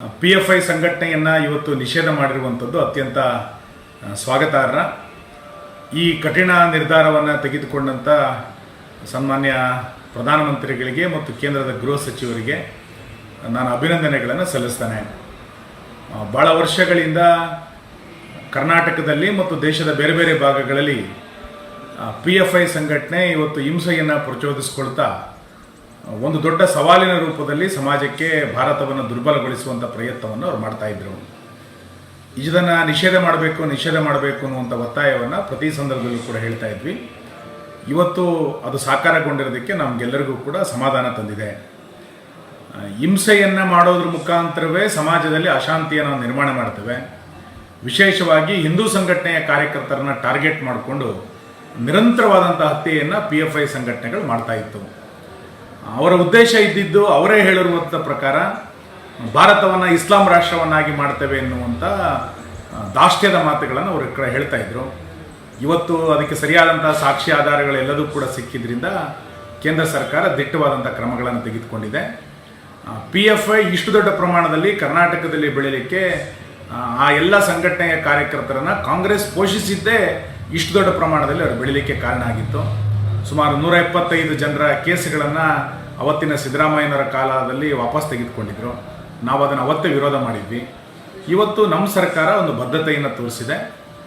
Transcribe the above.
PFI ಸಂಘಟನೆಯನ್ನು ಇವತ್ತು ನಿಷೇಧ ಮಾಡಿರುವಂಥದ್ದು ಅತ್ಯಂತ ಸ್ವಾಗತಾರ್ಹ. ಈ ಕಠಿಣ ನಿರ್ಧಾರವನ್ನು ತೆಗೆದುಕೊಂಡಂಥ ಸನ್ಮಾನ್ಯ ಪ್ರಧಾನಮಂತ್ರಿಗಳಿಗೆ ಮತ್ತು ಕೇಂದ್ರದ ಗೃಹ ಸಚಿವರಿಗೆ ನಾನು ಅಭಿನಂದನೆಗಳನ್ನು ಸಲ್ಲಿಸ್ತೇನೆ. ಭಾಳ ವರ್ಷಗಳಿಂದ ಕರ್ನಾಟಕದಲ್ಲಿ ಮತ್ತು ದೇಶದ ಬೇರೆ ಬೇರೆ ಭಾಗಗಳಲ್ಲಿ PFI ಸಂಘಟನೆ ಇವತ್ತು ಹಿಂಸೆಯನ್ನು ಪ್ರಚೋದಿಸಿಕೊಳ್ತಾ ಒಂದು ದೊಡ್ಡ ಸವಾಲಿನ ರೂಪದಲ್ಲಿ ಸಮಾಜಕ್ಕೆ ಭಾರತವನ್ನು ದುರ್ಬಲಗೊಳಿಸುವಂಥ ಪ್ರಯತ್ನವನ್ನು ಅವ್ರು ಮಾಡ್ತಾಯಿದ್ರು. ಇದನ್ನು ನಿಷೇಧ ಮಾಡಬೇಕು ಅನ್ನುವಂಥ ಒತ್ತಾಯವನ್ನು ಪ್ರತಿ ಸಂದರ್ಭದಲ್ಲೂ ಕೂಡ ಹೇಳ್ತಾ ಇದ್ವಿ. ಇವತ್ತು ಅದು ಸಾಕಾರಗೊಂಡಿರೋದಕ್ಕೆ ನಮಗೆಲ್ಲರಿಗೂ ಕೂಡ ಸಮಾಧಾನ ತಂದಿದೆ. ಹಿಂಸೆಯನ್ನು ಮಾಡೋದ್ರ ಮುಖಾಂತರವೇ ಸಮಾಜದಲ್ಲಿ ಅಶಾಂತಿಯನ್ನು ನಾವು ನಿರ್ಮಾಣ ಮಾಡ್ತೇವೆ. ವಿಶೇಷವಾಗಿ ಹಿಂದೂ ಸಂಘಟನೆಯ ಕಾರ್ಯಕರ್ತರನ್ನ ಟಾರ್ಗೆಟ್ ಮಾಡಿಕೊಂಡು ನಿರಂತರವಾದಂಥ ಹತ್ಯೆಯನ್ನು PFI ಸಂಘಟನೆಗಳು ಮಾಡ್ತಾ ಇತ್ತು. ಅವರ ಉದ್ದೇಶ ಇದ್ದಿದ್ದು ಅವರೇ ಹೇಳಿರುವಂಥ ಪ್ರಕಾರ ಭಾರತವನ್ನು ಇಸ್ಲಾಂ ರಾಷ್ಟ್ರವನ್ನಾಗಿ ಮಾಡ್ತೇವೆ ಎನ್ನುವಂಥ ದಾಷ್ಟ್ಯದ ಮಾತುಗಳನ್ನು ಅವರು ಕಡೆ ಹೇಳ್ತಾ ಇದ್ರು. ಇವತ್ತು ಅದಕ್ಕೆ ಸರಿಯಾದಂಥ ಸಾಕ್ಷಿ ಆಧಾರಗಳೆಲ್ಲದೂ ಕೂಡ ಸಿಕ್ಕಿದ್ರಿಂದ ಕೇಂದ್ರ ಸರ್ಕಾರ ದಿಟ್ಟವಾದಂಥ ಕ್ರಮಗಳನ್ನು ತೆಗೆದುಕೊಂಡಿದೆ. PFI ಇಷ್ಟು ದೊಡ್ಡ ಪ್ರಮಾಣದಲ್ಲಿ ಕರ್ನಾಟಕದಲ್ಲಿ ಬೆಳೀಲಿಕ್ಕೆ ಆ ಎಲ್ಲ ಸಂಘಟನೆಯ ಕಾರ್ಯಕರ್ತರನ್ನು ಕಾಂಗ್ರೆಸ್ ಪೋಷಿಸಿದ್ದೇ ಇಷ್ಟು ದೊಡ್ಡ ಪ್ರಮಾಣದಲ್ಲಿ ಅವರು ಬೆಳೀಲಿಕ್ಕೆ ಕಾರಣ ಆಗಿತ್ತು. ಸುಮಾರು 175 ಜನರ ಕೇಸ್ಗಳನ್ನು ಅವತ್ತಿನ ಸಿದ್ದರಾಮಯ್ಯನವರ ಕಾಲದಲ್ಲಿ ವಾಪಸ್ ತೆಗೆದುಕೊಂಡಿದ್ರು. ನಾವು ಅದನ್ನು ಅವತ್ತೇ ವಿರೋಧ ಮಾಡಿದ್ವಿ. ಇವತ್ತು ನಮ್ಮ ಸರ್ಕಾರ ಒಂದು ಬದ್ಧತೆಯನ್ನು ತೋರಿಸಿದೆ.